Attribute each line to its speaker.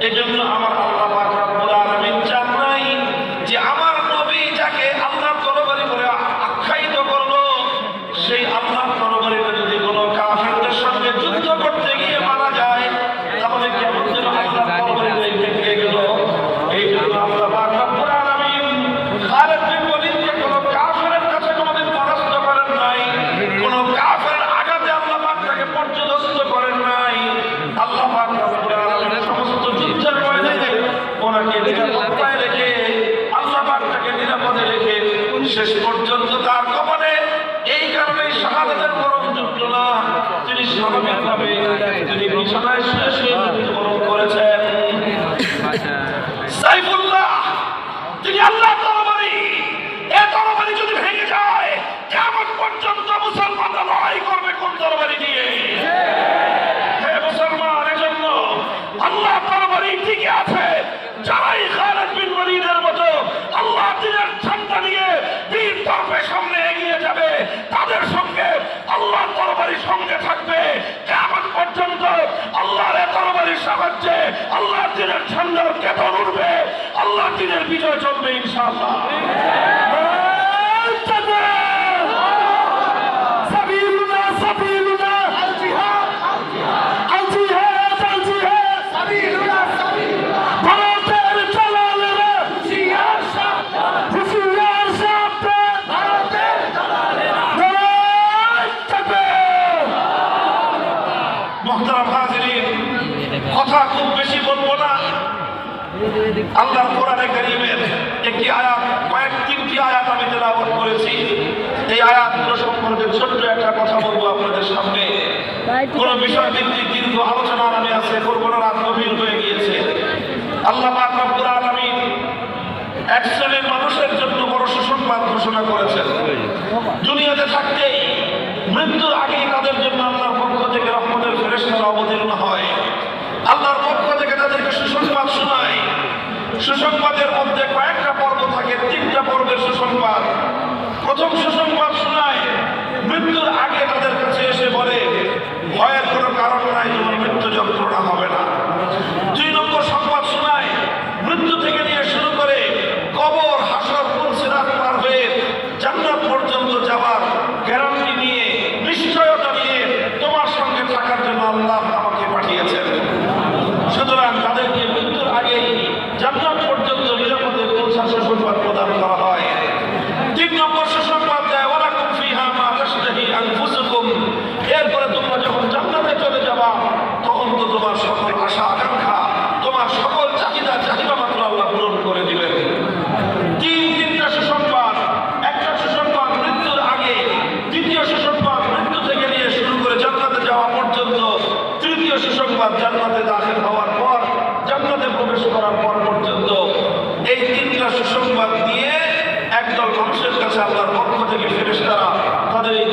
Speaker 1: এই জন্য আমার আল্লাহ পাক রব্বুল আলামিন চান নাই যে আমার নবী যাকে আল্লাহর তরবারি বলে আখ্যায়িত করলো সেই আল্লাহর তরবারিতে যদি কোনো কাফেরদের সঙ্গে যুদ্ধ করতে গিয়ে মারা যায় তাহলে কেমন যেন আল্লাহর তরবারি ভেঙে গেল। এই জন্য আল্লাহ পাক রব্বুল আলামিন খালিদ বিন ওয়ালিদকে কোনো কাফেরের কাছে কোনোদিন পরাস্ত করেন নাই, কোনো কাফেরের আঘাতে আল্লাহ পাক তাকে পর্যদস্ত করেন নাই। আল্লাহ পাক রব্বুল আলামিন সমস্ত যুদ্ধের ময়দানে ওনাকে নিরাপত্তায় রেখে আল্লাহ পাক তাকে নিরাপদে রেখে শেষ পর্যন্ত তার কপালে এই কারণে শাহাদাতের বরণ জুটল না, তিনি স্বাভাবিকভাবে তিনি বিছানায় শুয়ে শুয়ে মৃত্যুবরণ করেছেন। সাইফুল্লাহ তিনি আল্লাহর তরবারি, এই তরবারি যদি ভেঙে যায় কিয়ামত পর্যন্ত মুসলমানরা লড়াই করবে কোন তরবারি দিয়ে? হে মুসলমান, এজন্য আল্লাহর তরবারি টিকে আছে যারাই খালিদ বিন ওয়ালিদের মতো আল্লাহ দ্বীনের ঝান্ডা নিয়ে বীর তরফে সামনে এগিয়ে যাবে, তাদের সঙ্গে আল্লাহর তরবারি সঙ্গে থাকবে কিয়ামত পর্যন্ত। আল্লাহর তরবারির সাহায্যে আল্লাহর দ্বীনের ঝান্ডার কেতন উঠবে, আল্লাহর দ্বীনের বিজয় চলবে ইনশাআল্লাহ। কথা খুব বেশি বলবো না, আল্লাহর কোরআনে কারীমের একটি আয়াত, তিনটি আয়াত আমি তেলাওয়াত করেছি। এই আয়াতগুলো সম্পর্কে ছোট্ট একটা কথা বলবো আপনাদের সামনে। কোন বিষয় ভিত্তিক দীর্ঘ আলোচনার আমি আজকে করবো না, রাত গভীর হয়ে গিয়েছে। আল্লাহ পাক রব্বুল আলামিন এক শ্রেণীর মানুষের জন্য বড় সুসংবাদ ঘোষণা করেছেন। দুনিয়াতে থাকতেই মৃত্যুর আগেই তাদের জন্য আল্লাহর পক্ষ থেকে রহমতের ফেরেশতারা অবতীর্ণ হয়, আল্লাহর পক্ষ থেকে তাদেরকে সুসংবাদ শোনায়। সুসংবাদের মধ্যে কয়েকটা পর্ব থাকে, তিনটা পর্বের সুসংবাদ। প্রথম সুসংবাদ শোনায় মৃত্যুর আগে তাদের কাছে এসে বলে ভয়ের কোনো কারণ নাই, তোমার মৃত্যু যন্ত্রণা হবে না। 2 নম্বর সংবাদ শোনায় মৃত্যু থেকে নিয়ে শুরু করে কবর, হাসর, সিরাত পার হয়ে জান্নাত পর্যন্ত যাওয়ার গ্যারান্টি নিয়ে, নিশ্চয়তা নিয়ে তোমার সঙ্গে থাকার জন্য আল্লাহ আমাকে পাঠিয়েছেন। সুতরাং তাদেরকে মৃত্যুর আগেই জান্নাত পর্যন্ত নিরাপদে পৌঁছার সুসংবাদ প্রদান করা হয়। 3 নম্বর সুসংবাদ দেয় ওয়ালাকুম ফিহা মা তাশতাহি আনফুসুকুম, এরপরে তোমরা যখন জান্নাতে চলে যাবা তখন তো তোমার সকল আশা আকাঙ্ক্ষা, তোমার সকল চাহিদা মাত্র আল্লাহ পূরণ করে দিবেন। তিনটা সুসংবাদ, একটা সুসংবাদ মৃত্যুর আগে, দ্বিতীয় সুসংবাদ মৃত্যু থেকে নিয়ে শুরু করে জান্নাতে যাওয়া পর্যন্ত, তৃতীয় সুসংবাদ জান্নাতে দাখিল হওয়ার পর, জান্নাতে প্রবেশ করার পর পর্যন্ত। এই 3টা সুসংবাদ দিয়ে একদল মানুষের কাছে আল্লাহর পক্ষ থেকে ফেরেশতারা তাদের এই